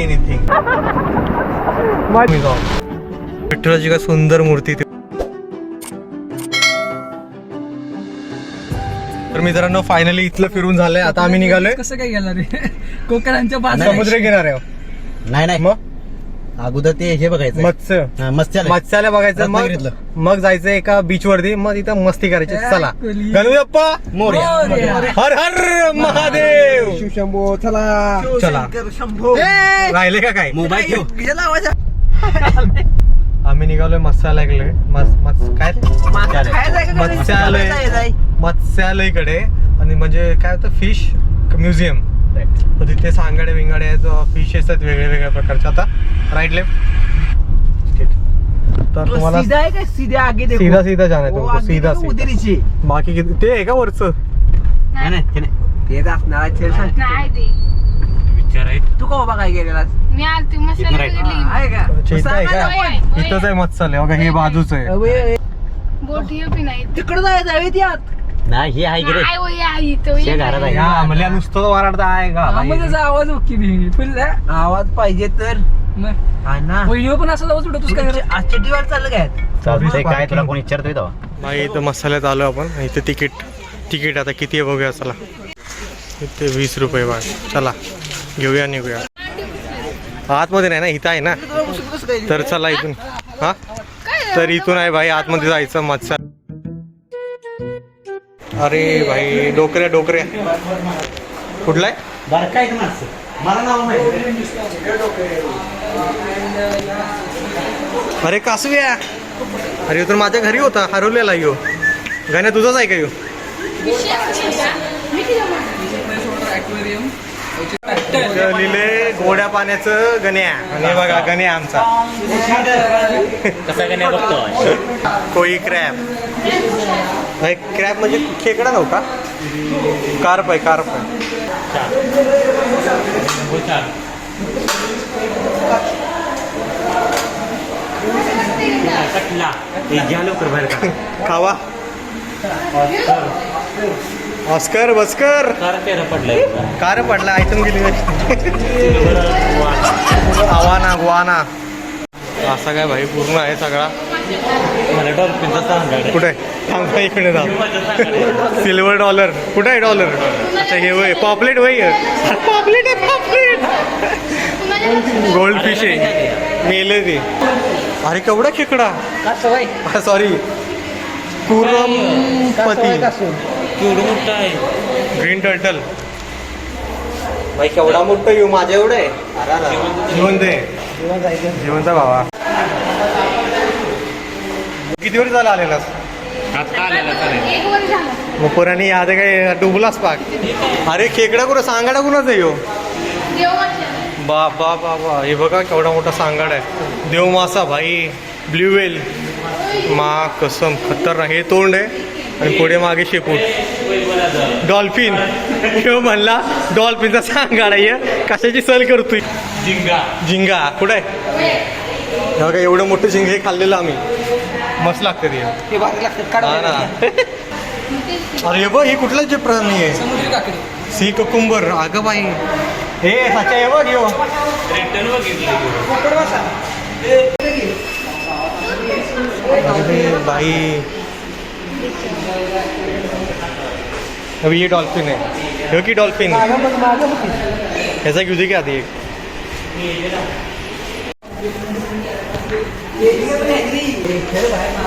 Anything. विठ्ठलाची काय सुंदर मूर्ती. तर मित्रांनो फायनली इथलं फिरून झालंय. आता आम्ही निघालोय. कसं काय गेला रे कोकणांच्या समुद्र किनारे. नाही मग अगोदर ते हे बघायचं मत्स्याला बघायचं. मग जायचं एका बीच वरती. मग तिथं मस्ती करायची. चला गणपती बाप्पा मोरया. हर हर महादेव. शंभो चला चला राहिले का काय मोबाईल ठेव. आम्ही निघालोय मत्स्यालयाकडे. मत्स्यालयकडे. आणि म्हणजे काय होतं फिश म्युझियम. तर तिथे सांगाडे बिंगाडे आहेत. फिशेस आहेत वेगळ्या वेगळ्या प्रकारचे. आता राईट लेफ्ट. तर तुम्हाला सीधा जाणार आहे तुमको. सीधा बाकी किती ते आहे का वरचं. तू का बाबा काय गेलेला मी आलती मसाला इथंच आहे मत्स्यालय बघा. हे बाजूच आहे. बोटी बी नाही तिकडे जायचं आहे त्यात. नाही हे आहे की रे. काय वय आहे तो शे घरात आहे. आम्हाला नुसतं वराडता आहे का. आवाज ओके फुल आवाज पाहिजे तर व्हिडिओ पण असं जाऊ सुटतोस काय आजच्या दिवस चाललं काय चालतंय काय तुला कोणी विचारतोय तेव्हा. भाई इथं मसाल्यात आलो आपण. इथे तिकीट आता किती आहे बघूया. चला इथे 20 रुपये बघ. चला घेऊया निघूया. आतमध्ये नाही ना इथं आहे ना. तर चला इथून. हा तर इथून आहे भाई आतमध्ये जायचं मत्स्य. अरे भाई डोकऱ्या कुठलाय मला नाव अरे कासव्या. अरे तर माझ्या घरी होता हरवलेला यो. गाण्या तुझाच आहे का यो. लिहिले गोड्या पाण्याचं गण्या. आणि बघा गण्या आमचा कसा गण्या बघतो. कोई क्रॅब. क्रॅब म्हणजे खेकडा नव्हता. कार्प आहे. खावा ऑस्कर बस्कर. कार पडला आयटम गेली. आवाना गुवाना असा काय भाई पूर्ण आहे सगळा. कुठे थांबा इकडे जा. सिल्वर डॉलर कुठे आहे डॉलर. अच्छा हे वय पॉपलेट वय. पॉपलेट आहे पॉपलेट. गोल्ड फिश आहे मेले ते. अरे केवढा खेकडा. सॉरी कुरमपती. ग्रीन टर्टल भाई केवढा मोठा येऊ. माझ्या एवढं आहे. जिवंत आहे. जिवंत भावा. किती वेळ झाला आलेलास. एक वर झालं. मग पोरांनी आता काय डुबलास पाक. अरे खेकडा कुठं सांगाडा कुणाचा येऊ. बाबा बाबा हे बघा केवढा मोठा सांगाड आहे. देवमासा भाई. ब्ल्यू वेल मा कसम खतरनाक. हे तोंड आहे आणि पुढे मागे शेपूट. डॉल्फिन म्हणला डॉल्फिनचा सांगाडा आहे. कशाची सल करतोय. झिंगा कुठं आहे. बघा एवढं मोठं झिंग हे खाल्लेलं आम्ही. मस्त लागते ते. हा ना. अरे बघ हे कुठलाच जे प्राणी आहे. Sea cucumber. अगं बाई हे साच्या आहे बघ यो. बाई अभी ये डॉल्फिन आहे. हे की डॉल्फिन ह्याचा घेऊ दे की आधी एक.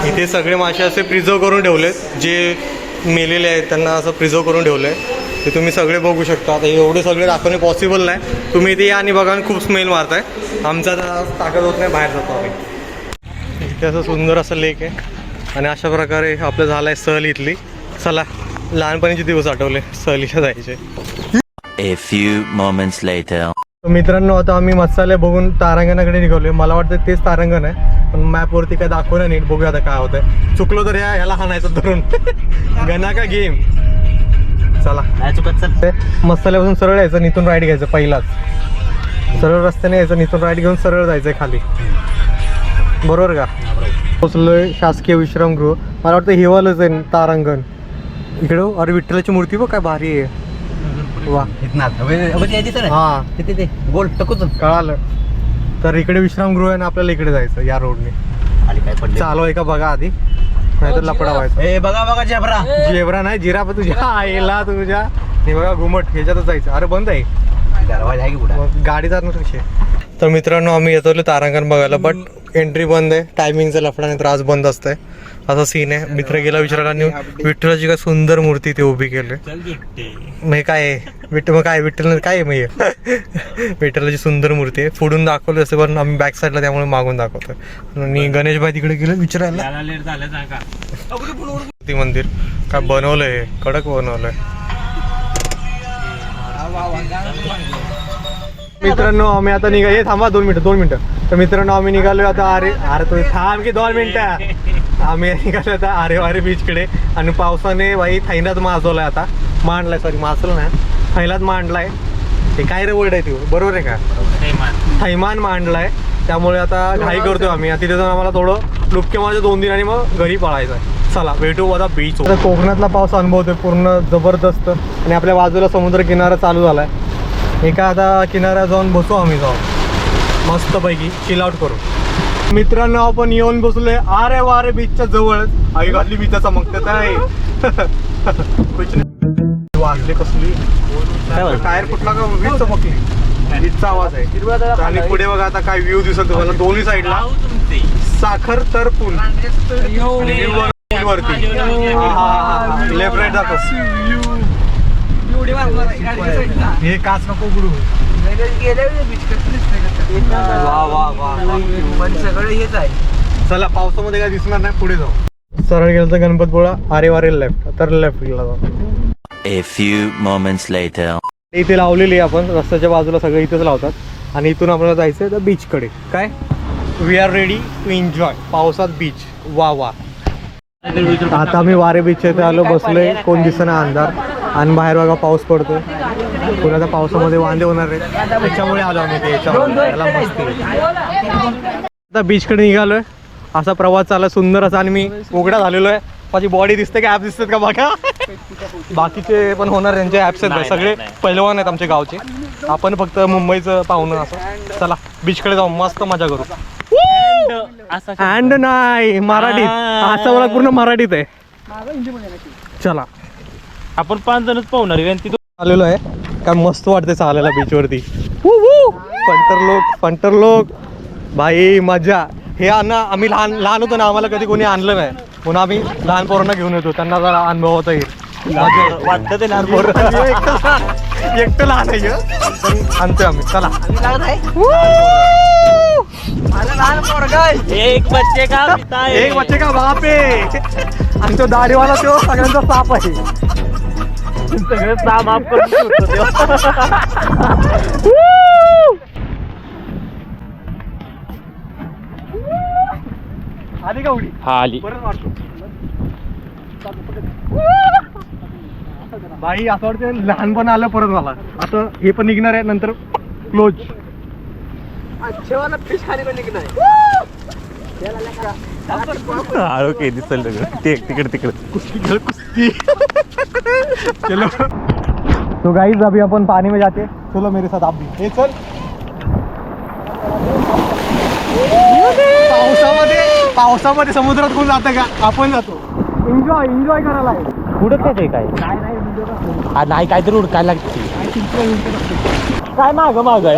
इथे सगळे मासे असे प्रिझर्व करून ठेवलेत. जे मेलेले आहेत त्यांना असं प्रिझर्व करून ठेवलं आहे. ते तुम्ही सगळे बघू शकता. आता एवढे सगळे दाखवणे पॉसिबल नाही. तुम्ही इथे या आणि बघा खूप स्मेल मारताय. आमचा ताकद होत नाही बाहेर जातो आम्ही. इथे असं सुंदर असं लेक आहे. आणि अशा प्रकारे आपलं झालं आहे सहल इथली. चला लहानपणीचे दिवस आठवले सहलीला जायचे. A few moments later. मित्रांनो आता आम्ही मत्स्यालय बघून तारांगणाकडे निघालोय. मला वाटतं तेच तारांगण आहे पण मॅपवरती काय दाखवलं नीट. बघूया आता काय होतंय. चुकलो तर ह्याला हाणायचं धरून. गणा का गेम. चला मत्स्यालयापासून सरळ यायचं. इथून राईट घ्यायचं. पहिलाच सरळ रस्त्याने यायचं. इथून राईट घेऊन सरळ जायचं खाली. बरोबर का. पोचलोय शासकीय विश्रामगृह. मला वाटतं हिवालच आहे तारांगण इकडं. अरे विठ्ठलाची मूर्ती बघ काय भारी आहे. वा हा तिथे गोल टकूच कळालं. तर इकडे विश्रामगृह आहे ना, आपल्याला इकडे जायचं या रोडने. खाली काय पडले चालू आहे का बघा आधी, नाहीतर लपडा व्हायचा. ए बघा बघा झेब्रा जेवरा नाही, जिराफ तुझ्या आईला तुझ्या. हे बघा घुमट, ह्याच्यातच जायचं. अरे बंद आहे, दरवाजा आहे की कुठं मग गाडी जाणार कशी. तर मित्रांनो, आम्ही येतो तारांगण बघायला, बट एंट्री बंद आहे. टायमिंगचा लफडा नाही तर आज बंद असतंय, असा सीन आहे. मित्र गेला विचारायला आणि विठ्ठलाची काय सुंदर मूर्ती ती उभी केली. मग काय आहे? मग काय विठ्ठल काय आहे? मग विठ्ठलाची सुंदर मूर्ती आहे. पुढून दाखवली असते पण आम्ही बॅक साईडला, त्यामुळे मागून दाखवतोय. आणि गणेश भाई तिकडे गेले विचारायला. मूर्ती मंदिर काय बनवलंय, कडक बनवलंय. मित्रांनो आम्ही आता निघा, थांबा 2 मिनिटं. तर मित्रांनो आम्ही निघालोय आता अरे तुम्ही थांब की 2 मिनिटं. आम्ही निघालो आता आरे बीचकडे. आणि पावसाने बाई थैनात माजवलाय, आता मांडलाय, सॉरी माजलं ना, थैलात मांडलाय. ते काय रे वर्ड आहे ती, बरोबर आहे का? थैमान मांडलाय. त्यामुळे आता घाई करतोय आम्ही. तिथे जाऊन आम्हाला थोडं लुपके माझे 2 दिन आणि मग घरी पळायचं आहे. चला भेटू आता बीच. कोकणातला पाऊस अनुभवतोय पूर्ण जबरदस्त. आणि आपल्या बाजूला समुद्र किनारा चालू झालाय. एका आता किनाऱ्यात जाऊन बसू आम्ही, जाऊन मस्तपैकी चिल आउट करू. मित्रांनो आपण येऊन बसलोय आरे वारे बीचच्या जवळच. आई घातली बीचचा मग आहे. वाजले कसली टायर कुठला का वीज चमकली, वीजचा आवाज आहे. आणि पुढे बघा आता काय व्ह्यू दिसत तुम्हाला दोन्ही साईडला. साखर तर पूल वरती लेफ्ट राईट दाखव. हे काच नको उघडू. सगळं हेच आहे. चला पावसामध्ये काय दिसणार नाही, पुढे जाऊ. सरळ गेलं तर गणपतपुळा, आरे वारे लेफ्ट, तर लेफ्ट गेला जाऊ. A few moments later. इथे लावलेली आहे आपण, रस्त्याच्या बाजूला सगळं इथेच लावतात. आणि इथून आपल्याला जायचं आहे तर बीचकडे. काय we are ready to enjoy पावसात बीच. वा वा. आता आम्ही वारे बीच इथे आलो, बसलोय, कोण दिसेना अंधार. आणि बाहेर बघा पाऊस पडतोय. पुण्याच्या पावसामध्ये वांदे होणार आहेत, त्याच्यामुळे आलो आम्ही त्याला मस्ती. आता बीचकडे निघालोय. असा प्रवास चालला सुंदर असा. आणि मी उघडा झालेलो आहे. माझी बॉडी दिसते का, ॲप दिसतात का बघा. बाकीचे पण होणार, त्यांचे ॲप्स आहेत सगळे पहिलवान आहेत आमच्या गावचे. आपण फक्त मुंबईचं पाहुणं असं. चला बीचकडे जाऊ, मस्त मजा करू. अँड नाही मराठीत, असं मला पूर्ण मराठीत आहे. चला आपण 5 जणच पाहुणार आहे. आलेलो आहे. काय मस्त वाटते चालायला बीचवरती. पंटर लोक भाई मजा. हे ना आम्ही लहान होतो ना, आम्हाला कधी कोणी आणलं नाही, म्हणून आम्ही लहान पोरांना घेऊन येतो, त्यांना जरा अनुभव होता येईल. वाटतं ते लहान पोरं एकटं लहान आहे पण आणतोय आम्ही. चला एक बच्चे का बाप आहे. आणि तो दाढीवाला तो सगळ्यांचा साप आहे. सगळं सामाप करून आली का उडी? हा आली. परत मारतो बाई. असं वाटतं लहानपण आलं परत मला. आता हे पण निघणार आहे नंतर क्लोज. ओके दिसल तिकडे कुस्ती. चलो तो गाइस अभी अपन पानी में जाते. चलो मेरे साथ आप भी. हे चल. पावसामध्ये समुद्रात कोण जातं का? आपण जातो. एन्जॉय करायला आहे. उडत नाही काय नाही, काहीतरी उडकायला लागते. काय माग आहे.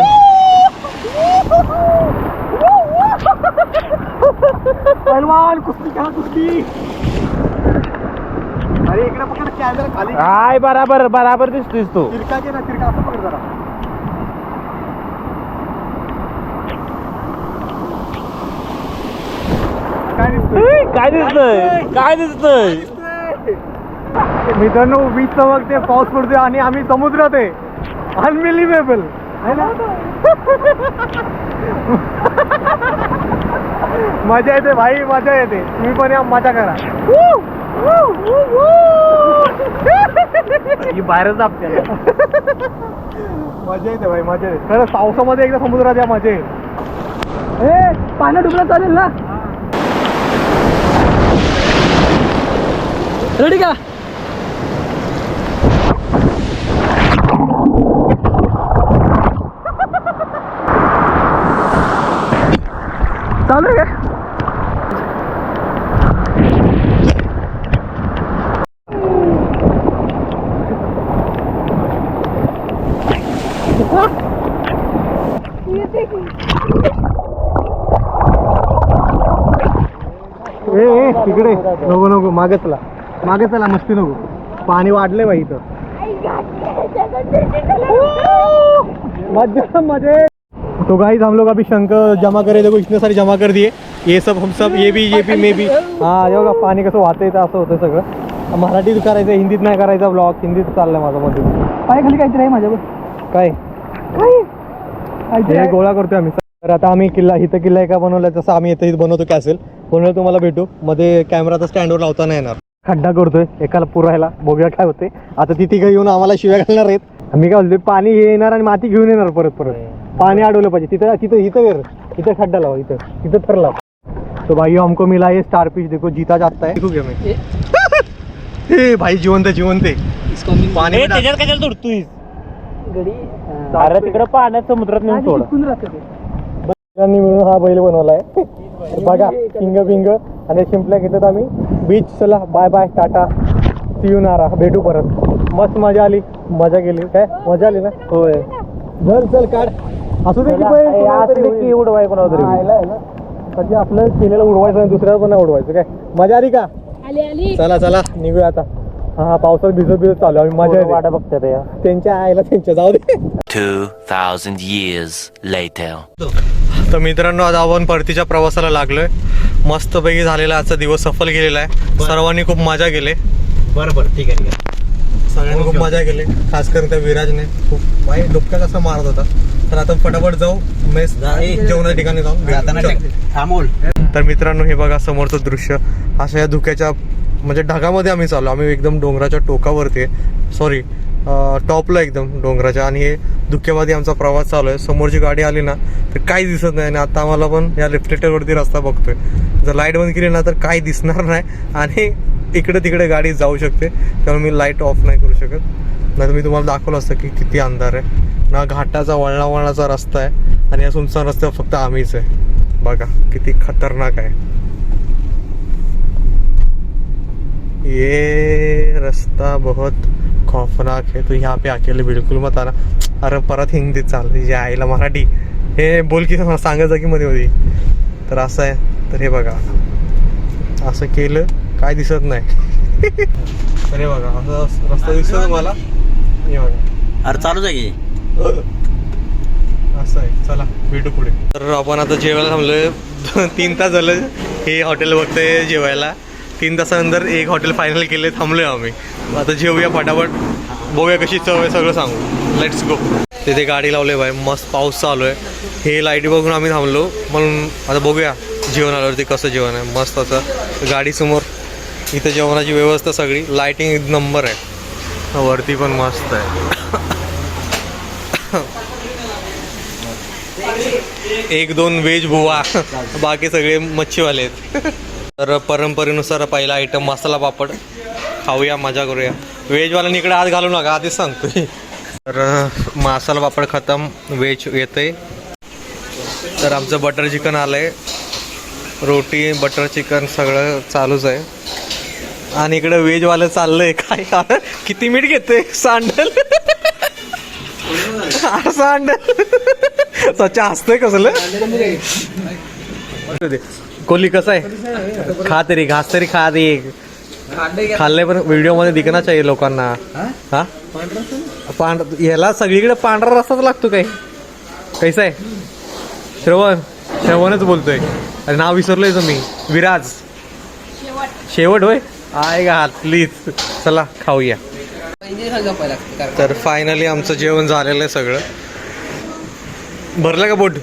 पहलवान कुस्ती करा कुस्ती. अरे इकडे पकड कॅमेरा खाली. काय बराबर दिसतोस तो. तिरका घे ना, तिरका असं पकड जरा. काय दिसतंय. मित्रांनो बीच चमकते, पाऊस पडतोय आणि आम्ही समुद्रात आहे. अनबिलिव्हेबल आहे ना. मजा येते भाई, मजा येते. तुम्ही पण या, मजा करा. बाहेरच आपल्याला मजा येते भाई, मजा येते. खरं पावसामध्ये एकदा समुद्रात या, मजा येईल. पाण्यात डुबला चालेल ना. रेडी का? चालू आहे का? ए तिकडे नको नको मागे चला मस्ती नको. पाणी वाढलंय बाई इथं. मजे तो गाइस हम लोग अभी शंख जमा करे. देखो इतने सारे जमा कर दिए. ये सब हम सब ये भी मे भी. हा जेव्हा पाणी कसं वाहतंय तर असं होतं सगळं. मराठीत करायचं, हिंदीत नाही करायचा ब्लॉग. हिंदीत चाललंय माझं मध्ये. पाय खाली काहीतरी आहे माझ्यावर. काय हे गोळा करतोय आम्ही. तर आता आम्ही इथं किल्ला एका बनवलाय, तसं आम्ही इथं बनवतो कॅसेल. बनवलं तुम्हाला भेटू. मध्ये कॅमेराचा स्टँडवर लावता नाही येणार. खड्डा करतोय एकाला पुरायला. बघूया काय होते. आता ती तिघं येऊन आम्हाला शिव्या घालणार आहेत. मी काय बोलतोय, पाणी हे येणार आणि माती घेऊन येणार परत. पाणी अडवलं पाहिजे इथं खड्डा लावा. इथं थर लावा. तो भाई हमको मिला ये स्टार फिश. देखो जीता जाता है. हे भाई जिवंत पाणी त्याच्यात कशाला सोडतोय. तिकडे पाण्यात समुद्रात नेऊन सोड. मिळून हा बैल बनवलाय बघा. पिंग आणि शिंपल्या घेतल्यात आम्ही. बीच चला bye bye tata see you नारा. भेटू परत. मस्त मजा आली. मजा केली. काय मजा आली ना. होय चल काढ. असू दे की उडवाय कोणाला तरी. आपलं केलेलं उडवायचं आणि दुसऱ्याला पण नाही उडवायचं. काय मजा आली का. चला निघूया आता. हा पावसात भिजत चालू आम्ही. मजा वाटा बघतात त्यांच्या आईला त्यांच्या. जाऊ दे. 2000 years later. तर मित्रांनो आज आपण परतीच्या प्रवासाला लागलोय. मस्तपैकी झालेला आजचा दिवस सफल गेलेला आहे. सर्वांनी खूप मजा केली. बरोबर ठीक आहे. सगळ्यांनी खूप मजा केली. खास करून त्या विराजने खूप बाई डोक्यात असं मारत होता. तर आता फटाफट जाऊ मेस जेवणाच्या ठिकाणी जाऊ. तर मित्रांनो हे बघा समोरचं दृश्य. अशा या धुक्याच्या म्हणजे ढगामध्ये आम्ही चाललो. आम्ही एकदम डोंगराच्या टोकावरती आहे. सॉरी टॉपला एकदम डोंगराच्या. आणि हे धुक्यामध्ये आमचा प्रवास चालू आहे. समोरची गाडी आली ना तर काही दिसत नाही. आणि आता आम्हाला पण या रिफ्लेक्टरवरती रस्ता बघतोय. जर लाईट बंद केली ना तर काही दिसणार नाही. आणि इकडे तिकडे गाडी जाऊ शकते. त्यामुळे मी लाईट ऑफ नाही करू शकत. नाही तर मी तुम्हाला दाखवलं असतं की किती अंधार आहे ना. घाटाचा वळणाचा रस्ता आहे. आणि या सुनसान रस्त्यावर फक्त आम्हीच आहे. बघा किती खतरनाक आहे. ये रास्ता बहुत खौफनाक है. तो यहाँ पे अकेले बिलकुल मत आना. अरे परत हिंदीत चालली जे आईला मराठी हे बोल की सांगायचं की मध्ये तर असं आहे. तर हे बघा असं केलं काय दिसत नाही. तर हे बघा असं रस्ता दिसतो मला. हे बघा अरे चालूच आहे की असं आहे. चला भेटू पुढे. तर आपण आता जेवायला थांबलोय. 3 तास झालं हे हॉटेल बघतोय जेवायला. 3 तासानंतर एक हॉटेल फायनल केले. थांबलोय आम्ही. आता जेवूया फटाफट. बघूया कशी चव आहे सगळं सांगू. Let's go. तिथे गाडी लावले बाय. मस्त पाऊस चालू आहे. हे लाईटी बघून आम्ही थांबलो. म्हणून आता बघूया जेवण आल्यावरती कसं जेवण आहे. मस्त असं गाडीसमोर इथं जेवणाची व्यवस्था सगळी. लाईटिंग एक नंबर आहे. वरती पण मस्त आहे. 1-2 व्हेज बुवा. बाकी सगळे मच्छीवाले आहेत. तर परंपरेनुसार पहिला आयटम मसाला पापड. खाऊया मजा करूया. व्हेजवाल्याने इकडे हात घालू नका आधीच सांगतोय. तर मसाला पापड खतम. व्हेज येते. तर आमचं बटर चिकन आलंय. रोटी बटर चिकन सगळं चालूच आहे. आणि इकडे व्हेजवालं चाललंय. काय किती मीठ घेतोय. सांडल सच्चा हसतोय कसलं. कोहली कसं आहे. खा तरी घास तरी खा दे. खाल्लंय पण व्हिडिओ मध्ये दिखना चाहिए लोकांना. हा ह्याला सगळीकडे पांढरा रस्ताच लागतो काय. कैसा आहे. श्रवणच बोलतोय. अरे नाव विसरलोय तुम्ही. विराज शेवट होय. आहे का प्लीज. चला खाऊया. तर फायनली आमचं जेवण झालेलं आहे सगळं. भरलं का पोट.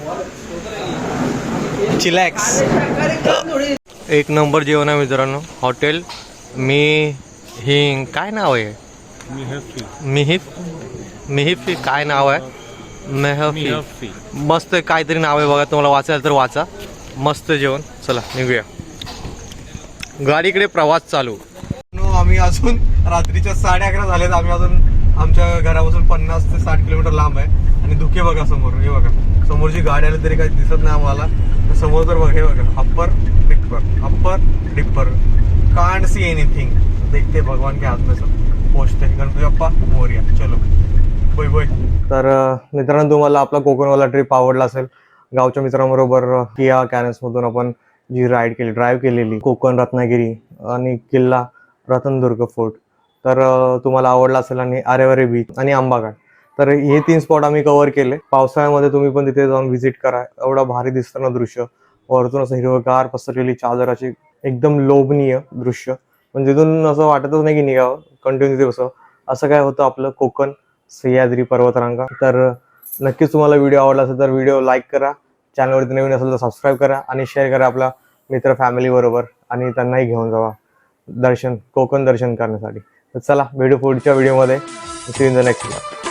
चिलॅक्स. एक नंबर जेवण आहे मित्रांनो. हॉटेल मी काय नाव आहे. मिहिफी काय नाव आहे. मेहफी. मस्त काहीतरी नाव आहे बघा. तुम्हाला वाचायला तर वाचा. मस्त जेवण. चला निघूया. गाडीकडे प्रवास चालू. आम्ही अजून रात्रीच्या 11:30 झालेत. आम्ही अजून आमच्या घरापासून 50 ते 60 किलोमीटर लांब आहे. आणि धुके बघा समोर. हे बघा समोरची गाडी आली तरी काही दिसत नाही आम्हाला. तर समोर तर बघ, हे बघा, upper dipper can't see anything. देखते भगवान के हात में सब पोचते. गणपती बाप्पा मोरया. चलो बाय बाय. तर मित्रांनो, तुम्हाला आपला कोकणवाला ट्रिप आवडला असेल. गावच्या मित्रांबरोबर किया कॅनस मधून आपण जी ड्राईव्ह केलेली कोकण, रत्नागिरी आणि किल्ला रतनदुर्ग फोर्ट, तर तुम्हाला आवडला असेल. आणि आरेवारे बीच आणि आंबाघाट, तर हे 3 स्पॉट आम्ही कव्हर केले. पावसाळ्यामध्ये तुम्ही पण तिथे जाऊन व्हिजिट करा. एवढा भारी दिसतं ना दृश्य. वरतून असं हिरवगार पसरलेली चादराची एकदम लोभनीय दृश्य. म्हणजे तिथून असं वाटतच नाही की निघावं, कंटिन्यू तिथे बसावं. असं काय होतं आपलं कोकण सह्याद्री पर्वतरांगा. तर नक्कीच तुम्हाला व्हिडिओ आवडला असेल तर व्हिडिओ लाईक करा. चॅनलवरती नवीन असेल तर सबस्क्राईब करा आणि शेअर करा आपल्या मित्र फॅमिली बरोबर. आणि त्यांनाही घेऊन जावा कोकण दर्शन करण्यासाठी. तर चला, भेटू पुढच्या व्हिडिओमध्ये. See in the next.